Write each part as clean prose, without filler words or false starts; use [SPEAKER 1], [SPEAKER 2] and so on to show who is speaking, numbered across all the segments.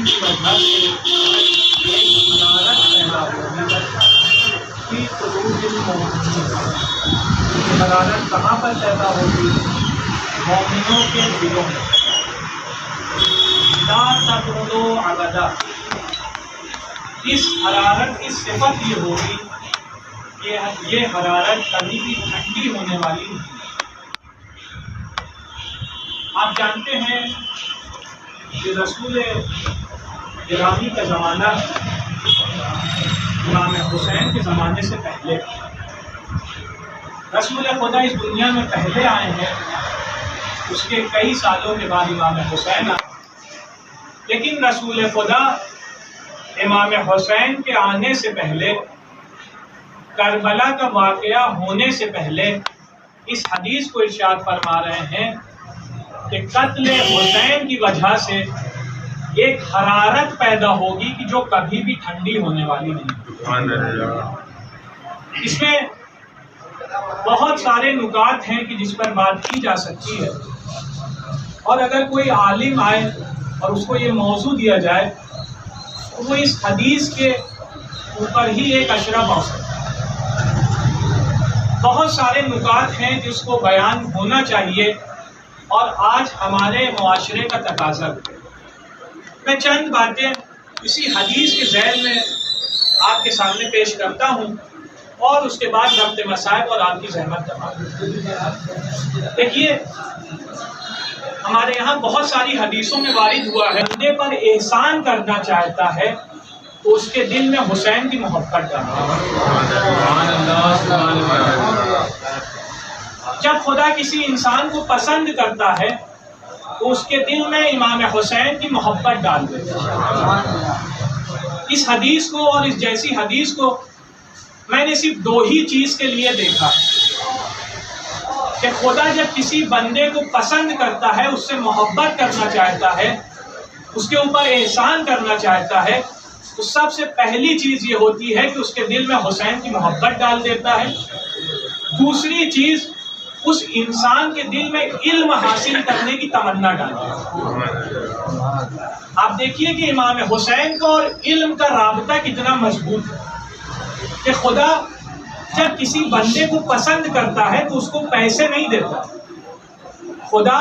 [SPEAKER 1] हुसैन की वजह से एक हरारत पैदा होगी हरारत कहाँ पर पैदा होगी? मोमिनों के दिलों में। ला तबरुदो अबदा, इस हरारत की सिफत ये होगी कि ये हरारत कभी भी ठंडी होने वाली नहीं। आप जानते हैं कि रसूल गिरामी का ज़माना इमाम हुसैन के ज़माने से पहले, रसूल खुदा इस दुनिया में पहले आए हैं, उसके कई सालों के बाद इमाम हुसैन आए। लेकिन रसूल खुदा इमाम हुसैन के आने से पहले, करबला का वाक़या होने से पहले इस हदीस को इरशाद फरमा रहे हैं कि कत्ल हुसैन की वजह से एक हरारत पैदा होगी कि जो कभी भी ठंडी होने वाली नहीं। इसमें बहुत सारे नुकात हैं कि जिस पर बात की जा सकती है, और अगर कोई आलिम आए और उसको ये मौजू दिया जाए तो वो इस हदीस के ऊपर ही एक अशरा पा सकता है। बहुत सारे नुकात हैं जिसको बयान होना चाहिए और आज हमारे मुआशरे का तकाज़ा है। मैं चंद बातें इसी हदीस के ज़ैल में आपके सामने पेश करता हूँ और उसके बाद रब्त मसाइब और आपकी ज़हमत दबा। देखिए, हमारे यहाँ बहुत सारी हदीसों में वारिद हुआ है, बंदे पर एहसान करना चाहता है तो उसके दिल में हुसैन की मोहब्बत डालता है। जब खुदा किसी इंसान को पसंद करता है तो उसके दिल में इमाम हुसैन की मोहब्बत डाल देता है। इस हदीस को और इस जैसी हदीस को मैंने सिर्फ दो ही चीज़ के लिए देखा कि खुदा जब किसी बंदे को पसंद करता है, उससे मोहब्बत करना चाहता है, उसके ऊपर एहसान करना चाहता है, तो सबसे पहली चीज़ ये होती है कि उसके दिल में हुसैन की मोहब्बत डाल देता है। दूसरी चीज़, उस इंसान के दिल में इल्म हासिल करने की तमन्ना डालता है। आप देखिए कि इमाम हुसैन का और इल्म का राबता कितना मजबूत है कि खुदा जब किसी बंदे को पसंद करता है तो उसको पैसे नहीं देता। खुदा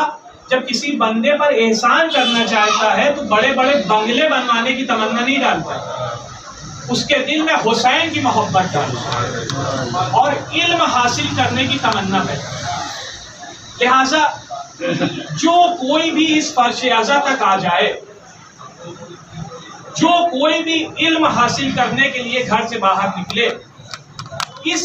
[SPEAKER 1] जब किसी बंदे पर एहसान करना चाहता है तो बड़े बड़े बंगले बनवाने की तमन्ना नहीं डालता, उसके दिल में हुसैन की मोहब्बत डालता है और इल्म हासिल करने की तमन्ना पैदा। लिहाजा जो कोई भी इस फर्श अज़ा तक आ जाए, जो कोई भी इल्म हासिल करने के लिए घर से बाहर निकले, इस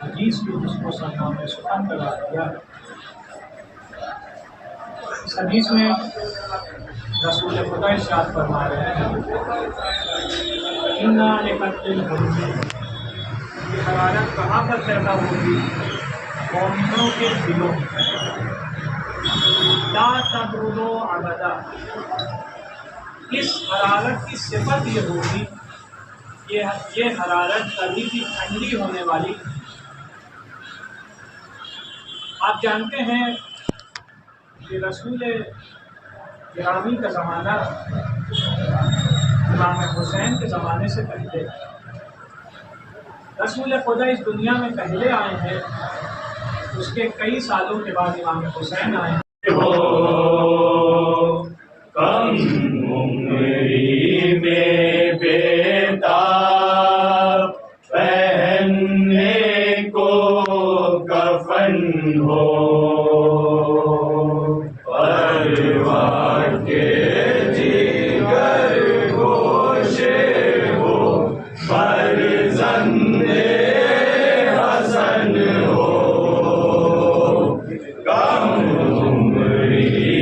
[SPEAKER 1] हदीस को जिसको सन्नाम में सुखान करा दिया। इस हदीस में रसूल खुदा इरशाद फरमा रहे हैं, इन्ना लिकत्लिल हुसैन, ये हरारत कहाँ पर पैदा होगी? मोमिनों के दिलों में। ला तबरुदो अबदा, इस हरारत की सिफत ये होगी, ये हरारत कभी भी ठंडी होने वाली। आप जानते हैं कि रसूल गिरामी का ज़माना इमाम हुसैन के ज़माने से पहले, रसूल खुदा इस दुनिया में पहले आए हैं, उसके कई सालों के बाद इमाम हुसैन आए हैं।
[SPEAKER 2] कम उम्री में बेताब पहनने को कफन हो, परिवार के जिगर गोशे हो, फर्जंदे हसन हो। कम उम्री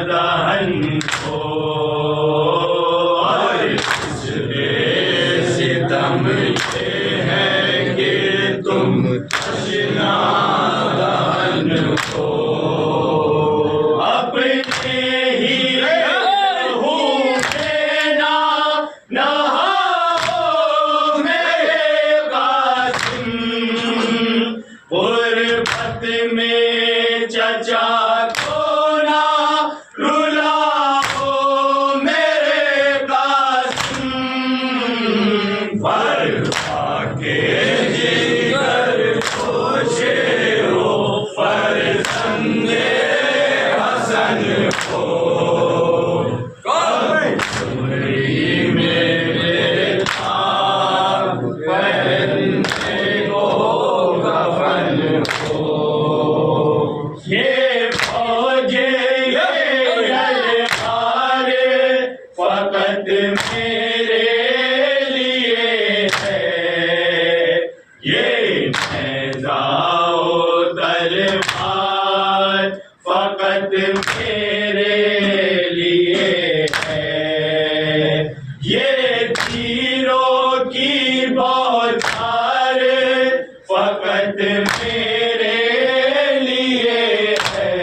[SPEAKER 2] दहन हो, और इसलिए सितम ये है कि तुम तशना दहन हो। अपने ही लहू में ना नहाओ मेरे कासिम, गुरबत में चचा को ना रुलाओ मेरे कासिम। फरवा के जिगर खोशे हो, फरज़ंदे हसन हो। कमरी में ताब पहनने को कफन हो। ये फौजे ये ललकारे फकत मेरे लिए है, ये नेज़ाओ तलवार फकत मेरे लिए है, ये तीरों की बौछार फकत मेरे लिए है।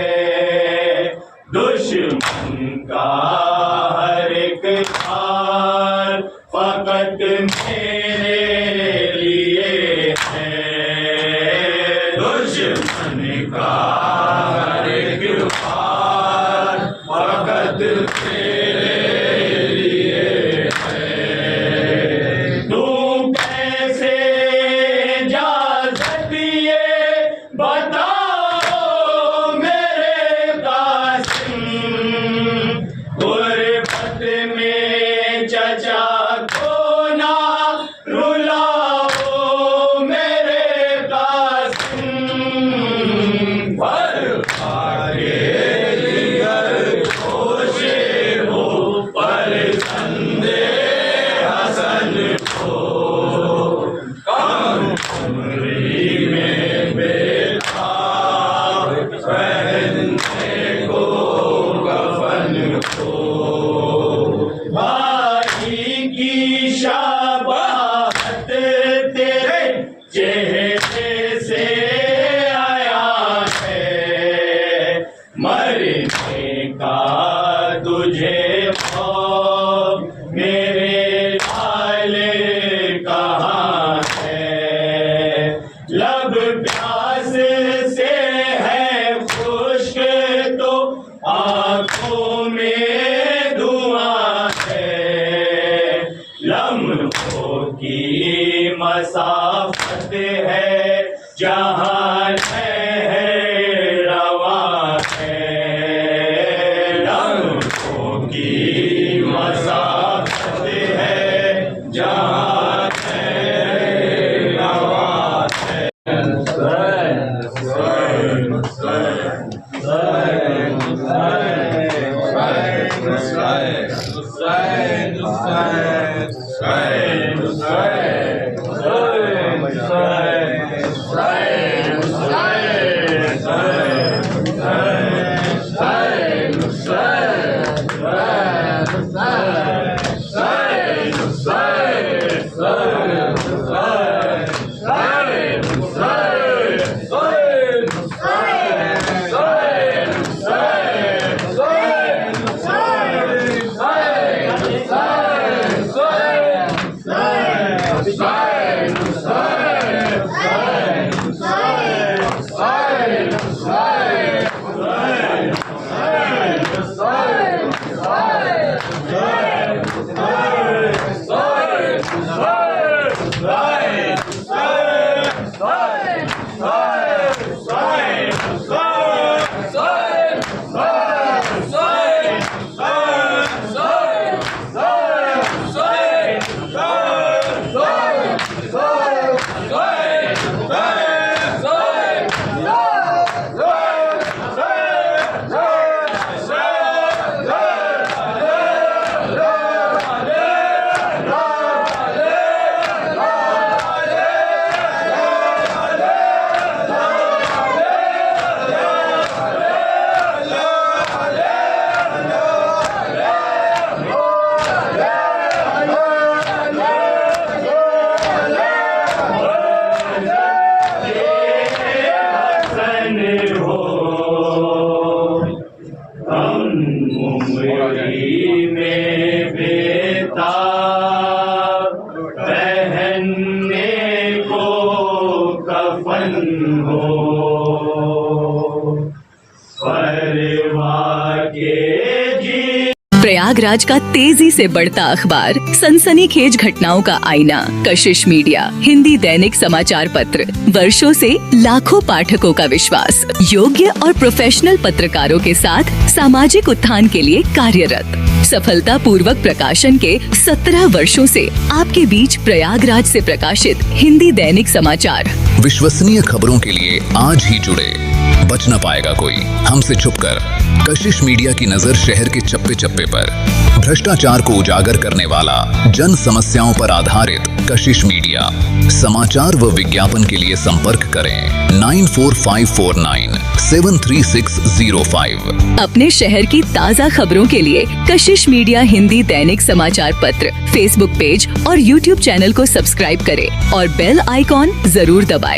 [SPEAKER 2] दुश्मन का हर एक वार फकत मेरे लिए है, दुश्मन का हर एक वार फकत मेरे लिए है। तू कैसे इजाज़त ये बताओ मेरे कासिम, गुरबत में चचा को ना रुलाओ मेरे कासिम। फरवा के जिगर खोशे हो, फरज़ंदे हसन हो। कमरी में बेताब पहनने को कफन हो। भाई की शाबाहत तेरे चेहरे से आया है, मरने का तुझे खौफ मेरे लाले कहाँ है। लब प्यास से है खुश्क तो आंखों में धुआं है, लम्हों की मसाफत है जहाँ है रवा है, लम्हों की मसाफत है जहाँ है रवा है। Right. उंगली में बेताब पहनने को कफन हो, परवाह के जी।
[SPEAKER 3] प्रयागराज का तेजी से बढ़ता अखबार, सनसनीखेज घटनाओं का आईना, कशिश मीडिया हिंदी दैनिक समाचार पत्र, वर्षों से लाखों पाठकों का विश्वास, योग्य और प्रोफेशनल पत्रकारों के साथ सामाजिक उत्थान के लिए कार्यरत, सफलता पूर्वक प्रकाशन के 17 वर्षों से आपके बीच प्रयागराज से प्रकाशित हिंदी दैनिक समाचार।
[SPEAKER 4] विश्वसनीय खबरों के लिए आज ही जुड़े, बच न पाएगा कोई हमसे छुपकर। कशिश मीडिया की नजर शहर के चप्पे चप्पे पर, भ्रष्टाचार को उजागर करने वाला, जन समस्याओं पर आधारित कशिश मीडिया। समाचार व विज्ञापन के लिए संपर्क करें 9454973605।
[SPEAKER 3] अपने शहर की ताज़ा खबरों के लिए कशिश मीडिया हिंदी दैनिक समाचार पत्र फेसबुक पेज और यूट्यूब चैनल को सब्सक्राइब करें और बेल आइकॉन जरूर दबाएं।